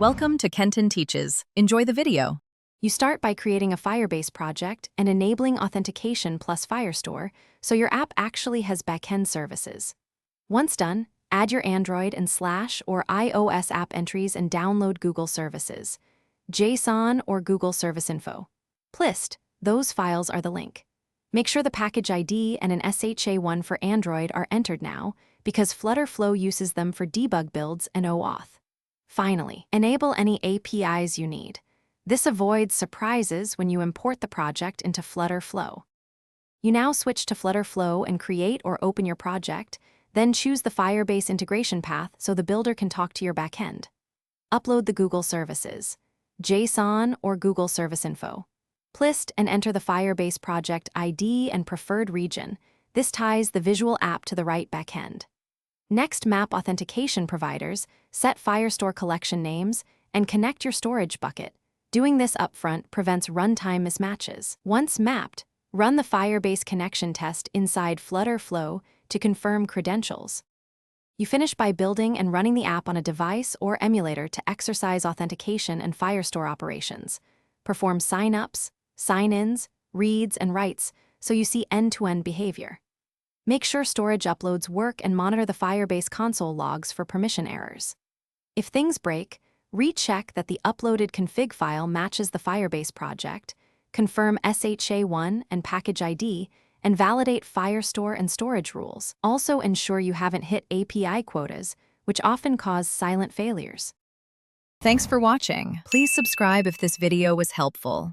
Welcome to Kenton Teaches. Enjoy the video. You start by creating a Firebase project and enabling authentication plus Firestore, so your app actually has backend services. Once done, add your Android and / or iOS app entries and download Google services, JSON or Google Service Info. Plist, those files are the link. Make sure the package ID and an SHA-1 for Android are entered now, because FlutterFlow uses them for debug builds and OAuth. Finally, enable any APIs you need. This avoids surprises when you import the project into FlutterFlow. You now switch to FlutterFlow and create or open your project, then choose the Firebase integration path so the builder can talk to your backend. Upload the Google services, JSON or Google Service Info. Plist and enter the Firebase project ID and preferred region. This ties the visual app to the right backend. Next, map authentication providers, set Firestore collection names, and connect your storage bucket. Doing this upfront prevents runtime mismatches. Once mapped, run the Firebase connection test inside FlutterFlow to confirm credentials. You finish by building and running the app on a device or emulator to exercise authentication and Firestore operations. Perform sign-ups, sign-ins, reads, and writes so you see end-to-end behavior. Make sure storage uploads work and monitor the Firebase console logs for permission errors. If things break, recheck that the uploaded config file matches the Firebase project, confirm SHA-1 and package ID, and validate Firestore and storage rules. Also ensure you haven't hit API quotas, which often cause silent failures. Thanks for watching. Please subscribe if this video was helpful.